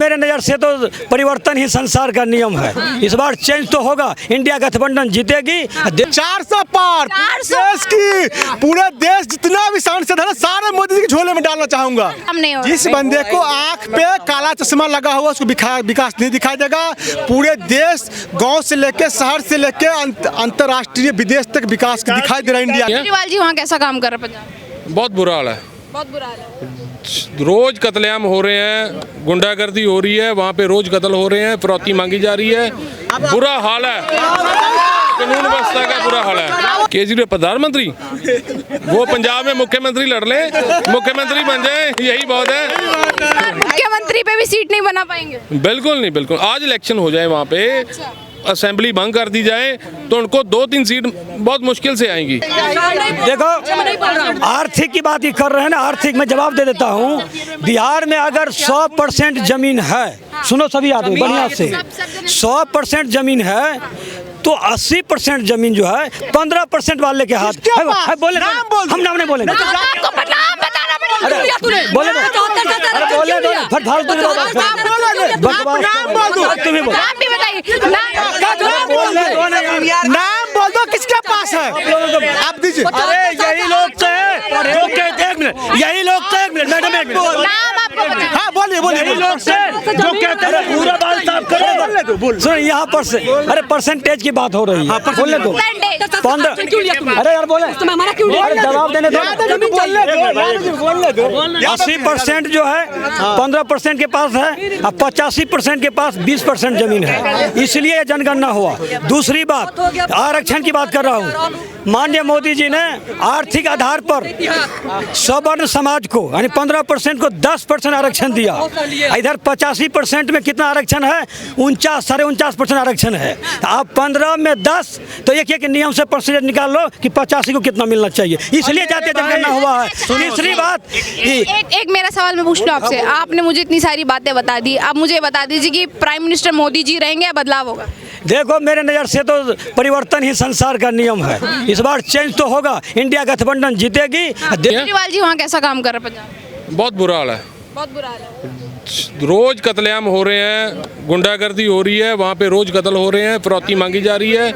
मेरे नज़र से तो परिवर्तन ही संसार का नियम है। इस बार चेंज तो होगा, इंडिया गठबंधन जीतेगी। 400 पार देश की, पूरे देश जितना भी सांसद है ना सारे मोदी जी के झोले में डालना चाहूंगा। जिस बंदे को आंख पे काला चश्मा लगा हुआ उसको विकास नहीं दिखाई देगा। पूरे देश गांव से लेके शहर से लेके अंतर्राष्ट्रीय विदेश तक विकास दिखाई दे रहा है इंडिया। केजरीवाल जी वहाँ कैसा काम कर रहे हैं पंजाब? बहुत बुरा हाल है, बहुत बुरा हाल है। रोज कत्लेआम हो रहे हैं, गुंडागर्दी हो रही है, वहाँ पे रोज कत्ल हो रहे हैं, फिरौती मांगी जा रही है, बुरा हाल है, कानून व्यवस्था का बुरा हाल है। केजरीवाल प्रधानमंत्री, वो पंजाब में मुख्यमंत्री लड़ ले, मुख्यमंत्री बन जाए, यही बहुत है। मुख्यमंत्री पे भी सीट नहीं बना पाएंगे? बिल्कुल नहीं, बिल्कुल। आज इलेक्शन हो जाए वहाँ पे, असेंबली भंग कर दी जाए तो उनको 2-3 सीट बहुत मुश्किल से आएंगी। देखो, आर्थिक की बात ही कर रहे हैं ना, आर्थिक में जवाब दे देता हूँ। बिहार में अगर 100% जमीन है, सुनो सभी आदमी बढ़िया से, 100% जमीन है तो 80% जमीन जो है 15% वाले के हाथ है। बोले हम नाम नहीं बोलेंगे, बोले नाम बोल दो, किसके पास है आप दीजिए। अरे यही लोग तो है जो कहते हैं, 1 मिनट, यही लोग तो, 1 मिनट मैडम, 1 मिनट, हाँ बोलिए बोलिए। यही लोग से जो कहते हैं पूरा बाल साफ करो। सुन, यहाँ पर से अरे परसेंटेज की बात हो रही है, बोलने दो। 15, अरे यार बोले, अरे जवाब देने दो। 80% जो है 15% के पास है, अब 85% के पास 20% जमीन है, इसलिए जनगणना हुआ। दूसरी बात, आरक्षण की बात कर रहा हूँ। माननीय मोदी जी ने आर्थिक आधार पर सवर्ण समाज को यानी 15% को 10% आरक्षण दिया। इधर 85% में कितना आरक्षण है? 49.5% आरक्षण है। आप 15 में 10 तो एक नियम से परसेंटेज निकाल लो कि 85 को कितना मिलना चाहिए, इसलिए जातीय जनगणना हुआ है। तीसरी बात, एक मेरा सवाल मैं पूछ लूं आपसे, आपने मुझे इतनी सारी बातें बता दी, अब मुझे बता दीजिए कि प्राइम मिनिस्टर मोदी जी रहेंगे या बदलाव होगा? देखो, मेरे नज़र से तो परिवर्तन ही संसार का नियम है। इस बार चेंज तो होगा, इंडिया गठबंधन जीतेगी। केजरीवाल जी वहाँ कैसा काम कर रहे हैं पंजाब? बहुत बुरा हाल है, बहुत बुरा हाल है। रोज कत्लेआम हो रहे हैं, गुंडागर्दी हो रही है, वहाँ पे रोज कत्ल हो रहे हैं, फिरौती मांगी जा रही है,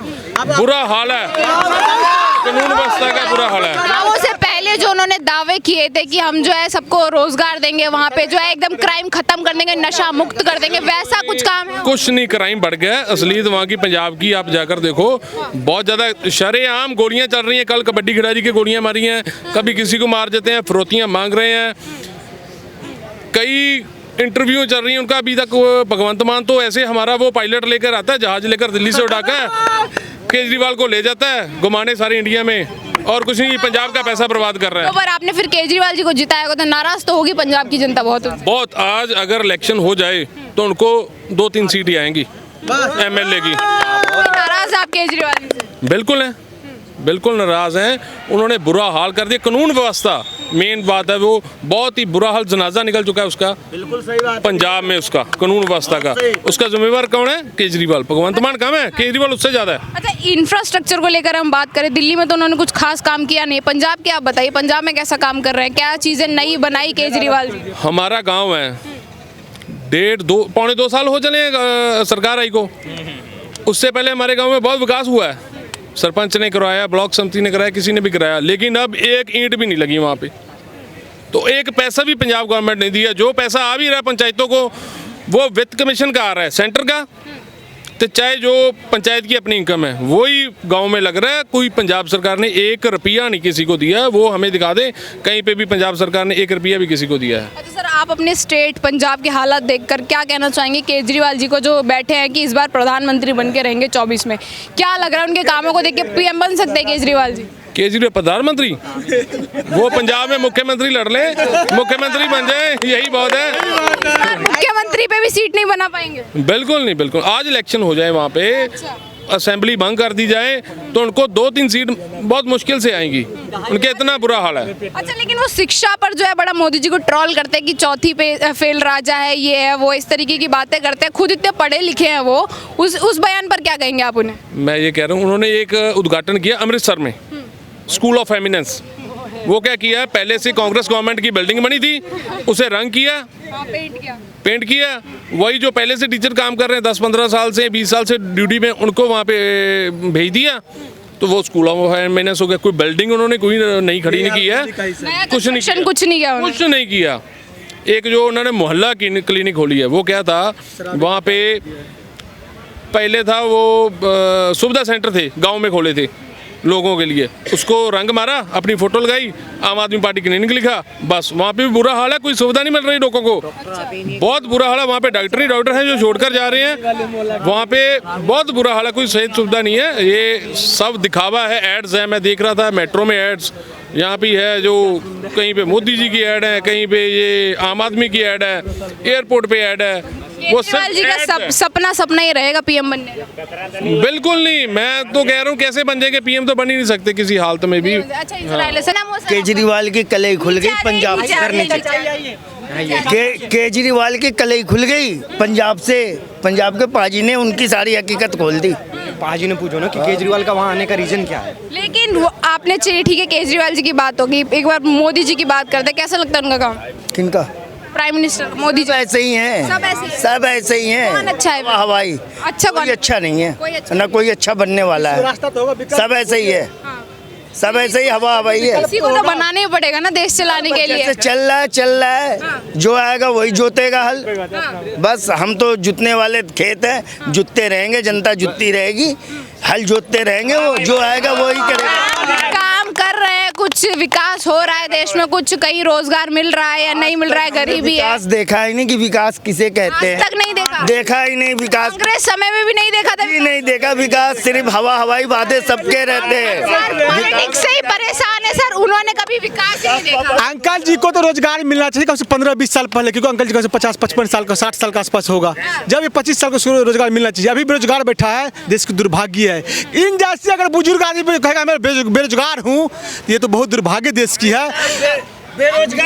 बुरा हाल है, कानून व्यवस्था का बुरा हाल है। चुनावों से पहले जो उन्होंने दावे किए थे कि हम जो है सबको रोजगार देंगे, वहाँ पे जो है एकदम क्राइम खत्म कर देंगे, नशा मुक्त कर देंगे, वैसा कुछ काम है? कुछ नहीं, क्राइम बढ़ गया। असलियत वहाँ की पंजाब की आप जाकर देखो, बहुत ज़्यादा शरेआम गोलियां चल रही हैं। कल कबड्डी खिलाड़ी की गोलियां मारी हैं, कभी किसी को मार देते हैं, फिरौतियाँ मांग रहे हैं। कई इंटरव्यू चल रही है उनका अभी तक। भगवंत मान तो ऐसे हमारा वो पायलट लेकर आता है, जहाज लेकर दिल्ली से उठाकर केजरीवाल को ले जाता है घुमाने सारे इंडिया में, और कुछ नहीं, पंजाब का पैसा बर्बाद कर रहा है। तो पर आपने फिर केजरीवाल जी को जिताया होगा तो नाराज तो होगी पंजाब की जनता बहुत। आज अगर इलेक्शन हो जाए तो उनको 2-3 सीट ही आएंगी MLA की। नाराज आप केजरीवाल जी से? बिल्कुल है, बिल्कुल नाराज हैं। उन्होंने बुरा हाल कर दिया। कानून व्यवस्था मेन बात है, वो बहुत ही बुरा हाल, जनाजा निकल चुका है उसका। बिल्कुल सही बात, पंजाब में उसका कानून व्यवस्था का। उसका जिम्मेवार कौन है? केजरीवाल। भगवंत मान कम है, केजरीवाल उससे ज्यादा है। अच्छा, इंफ्रास्ट्रक्चर को लेकर हम बात करें, दिल्ली में तो उन्होंने कुछ खास काम किया नहीं, पंजाब के आप बताइए, पंजाब में कैसा काम कर रहे हैं, क्या चीजें नई बनाई केजरीवाल जी? हमारा गाँव है, 1.5-2 साल हो चले सरकार आई को। उससे पहले हमारे गाँव में बहुत विकास हुआ है, सरपंच ने करवाया, ब्लॉक समिति ने कराया, किसी ने भी कराया, लेकिन अब एक ईंट भी नहीं लगी वहाँ पे। तो एक पैसा भी पंजाब गवर्नमेंट नहीं दिया। जो पैसा आ भी रहा है पंचायतों को, वो वित्त कमीशन का आ रहा है सेंटर का, तो चाहे जो पंचायत की अपनी इनकम है वही गांव में लग रहा है। कोई पंजाब सरकार ने 1 रुपया नहीं किसी को दिया है, वो हमें दिखा दे कहीं पे भी पंजाब सरकार ने 1 रुपया भी किसी को दिया है। अच्छा सर, आप अपने स्टेट पंजाब के हालात देखकर क्या कहना चाहेंगे केजरीवाल जी को, जो बैठे हैं कि इस बार प्रधानमंत्री बन के रहेंगे 24 में? क्या लग रहा है उनके कामों को देख के PM बन सकते हैं केजरीवाल जी? केजरीवाल प्रधानमंत्री, वो पंजाब में मुख्यमंत्री लड़ ले, मुख्यमंत्री बन जाए, यही बहुत है। मुख्यमंत्री पे भी सीट नहीं बना पाएंगे? बिल्कुल नहीं, बिल्कुल। आज इलेक्शन हो जाए वहाँ पे, असेंबली भंग कर दी जाए तो उनको 2-3 सीट बहुत मुश्किल से आएंगी, उनके इतना बुरा हाल है। अच्छा, लेकिन वो शिक्षा पर जो है बड़ा मोदी जी को ट्रोल करते हैं कि चौथी पे फेल राजा है, ये है वो, इस तरीके की बातें करते हैं। खुद इतने पढ़े लिखे हैं वो, उस बयान पर क्या कहेंगे आप उन्हें? मैं ये कह रहा हूँ, उन्होंने एक उद्घाटन किया अमृतसर में, स्कूल ऑफ एमिनेंस, वो क्या किया, पहले से कांग्रेस गवर्नमेंट की बिल्डिंग बनी थी, उसे रंग किया, पेंट किया। वही जो पहले से टीचर काम कर रहे हैं 10-15 साल से 20 साल से ड्यूटी में, उनको वहाँ पे भेज दिया, तो वो स्कूलों में मैंने सो गया। कोई बिल्डिंग उन्होंने कोई नहीं खड़ी नहीं की है, कुछ नहीं किया। एक जो उन्होंने मोहल्ला क्लिनिक खोली है, वो क्या था, वहाँ पे पहले था वो सुविधा सेंटर थे, गांव में खोले थे लोगों के लिए, उसको रंग मारा, अपनी फोटो लगाई, आम आदमी पार्टी क्लिनिक लिखा, बस। वहाँ पे भी बुरा हाल है, कोई सुविधा नहीं मिल रही लोगों को, बहुत बुरा हाल है। वहाँ पे डॉक्टर हैं जो छोड़कर जा रहे हैं, वहाँ पे बहुत बुरा हाल है, कोई सही सुविधा नहीं है। ये सब दिखावा है, एड्स है, मैं देख रहा था मेट्रो में एड्स, यहाँ भी है जो कहीं पे मोदी जी की ऐड है, कहीं पे ये आम आदमी की ऐड है, एयरपोर्ट पे ऐड है। वो केजरीवाल जी का सपना ही रहेगा पीएम बनने का? बिल्कुल नहीं, मैं तो कह रहा हूँ कैसे बन जाएंगे पीएम, तो बन ही नहीं सकते किसी हालत में भी। अच्छा, इजराइल से ना केजरीवाल की कलई खुल गई पंजाब से करने केजरीवाल की कलई खुल गई पंजाब से, पंजाब के पाजी ने उनकी सारी हकीकत खोल दी। पाजी ने पूछो ना कि केजरीवाल का वहाँ आने का रीजन क्या है। लेकिन वो आपने ठीक है, केजरीवाल जी की बात होगी, एक बार मोदी जी की बात करते हैं, कैसा लगता है उनका काम? किनका? Prime minister Modi ji. ऐसे ही हैं, सब ऐसे ही हैं। कौन अच्छा है? हवाई अच्छा, कोई अच्छा नहीं है, ना कोई अच्छा बनने वाला है, सब ऐसे ही है, सब ऐसे ही हवा हवाई है। किसी को तो बनाना ही पड़ेगा ना देश चलाने के लिए। जैसे चल रहा है, जो आएगा वही जोतेगा हल। बस हम तो जुतने वाले खेत हैं, जुतते रहेंगे, जनता जुतती रहेगी, हल जोतते रहेंगे, वो जो आएगा वही करेगा। काम कर रहे हैं, कुछ विकास हो रहा है देश में, कुछ कहीं रोजगार मिल रहा है या नहीं मिल रहा है, गरीबी है। विकास देखा ही नहीं कि विकास किसे कहते हैं, आज तक नहीं देखा, देखा ही नहीं विकास। कांग्रेस समय में भी नहीं देखा था, नहीं देखा विकास, सिर्फ हवा हवाई वादे सबके रहते हैं। पॉलिटिक्स से ही परेशान है सर, उन्होंने कभी विकास ही नहीं देखा। अंकल जी को तो रोजगार मिलना चाहिए कम से 15-20 साल पहले, क्योंकि अंकल जी को 50-55 साल का 60 साल के आसपास होगा, जब ये 25 साल को रोजगार मिलना चाहिए। अभी बेरोजगार बैठा है, देश की दुर्भाग्य है। इन जैसे अगर बुजुर्ग आदमी कहेगा मैं बेरोजगार हूँ, ये तो बहुत दुर्भाग्य देश की है।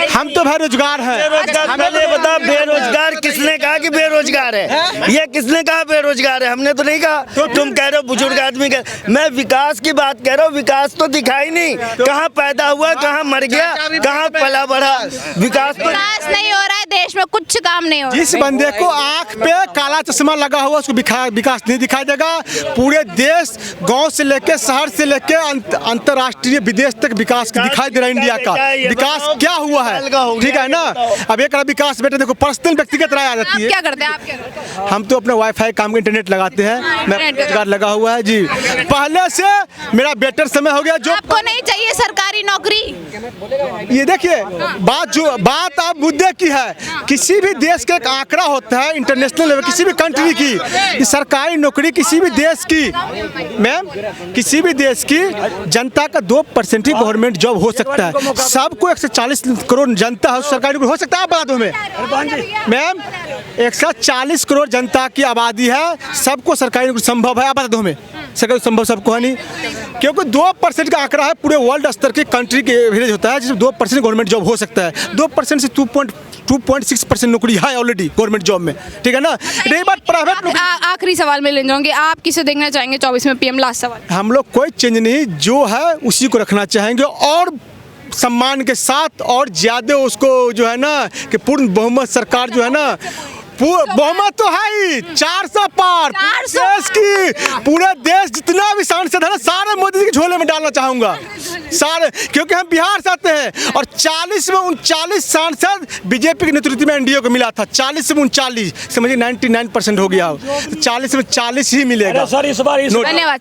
हम तो बेरोजगार हैं। पहले बता, बेरोजगार किसने कहा कि बेरोजगार है? ये किसने कहा बेरोजगार है? हमने तो नहीं कहा। तुम कह रहे हो बुजुर्ग आदमी का, मैं विकास की बात कह रहा हूँ। विकास तो दिखाई नहीं, कहाँ पैदा हुआ, कहाँ मर गया, कहाँ पला बढ़ा, विकास तो नहीं हो रहा है देश में, कुछ काम नहीं हो रहा। जिस बंदे को आंख पे काला चश्मा लगा हुआ, उसको विकास नहीं दिखाई देगा। पूरे देश, गांव से लेके शहर से लेके अंतर्राष्ट्रीय विदेश तक विकास दिखाई दे रहा है। इंडिया का विकास क्या हुआ है, ठीक है ना। अब एक विकास बेटा देखो, पर्सनल व्यक्तिगत राय आ जाती है। क्या करते हैं आप? क्या करते हैं? हम तो अपना वाईफाई काम का इंटरनेट लगाते हैं, मैं रोजगार लगा हुआ है जी। पहले से मेरा बेटर समय हो गया। जो आपको नहीं चाहिए सरकारी नौकरी? ये देखिए, बात आप मुद्दे की है। किसी भी देश का एक आंकड़ा होता है इंटरनेशनल लेवल, किसी भी कंट्री की सरकारी नौकरी, किसी भी देश की, मैम, किसी भी देश की जनता का 2% ही गवर्नमेंट जॉब हो सकता है। सबको 140 करोड़ जनता है, सरकारी नौकरी हो सकता है? आप बता दो हमें मैम, 140 करोड़ जनता की आबादी है, सबको सरकारी नौकरी संभव है? आप बता दो हमें, सरकारी संभव सबको है नहीं, क्योंकि 2% का आंकड़ा है। पूरे वर्ल्ड स्तर के कंट्री के एवरेज होता है जिसमें 2% गवर्नमेंट जॉब हो सकता है। 2% से 2.6% नौकरी है ऑलरेडी गवर्नमेंट जॉब में, ठीक है ना। रही बात प्राइवेट नौकरी, आखिरी सवाल में ले जाऊंगी, आप किसे देखना चाहेंगे 24 में पीएम? लास्ट सवाल। हम लोग कोई चेंज नहीं, जो है उसी को रखना चाहेंगे, और सम्मान के साथ, और ज्यादा उसको जो है ना कि पूर्ण बहुमत सरकार जो है ना, बहुमत तो है ही 400 पार देश की, पूरे देश जितना भी सांसद है ना, सारे मोदी जी के झोले में डालना चाहूंगा सारे, क्योंकि हम बिहार से आते हैं। और 40 में 39 सांसद बीजेपी के नेतृत्व में एनडीए को मिला था। 40 में 39, समझिए 99% हो गया, 40 में 40 ही मिलेगा। सर इस बार धन्यवाद।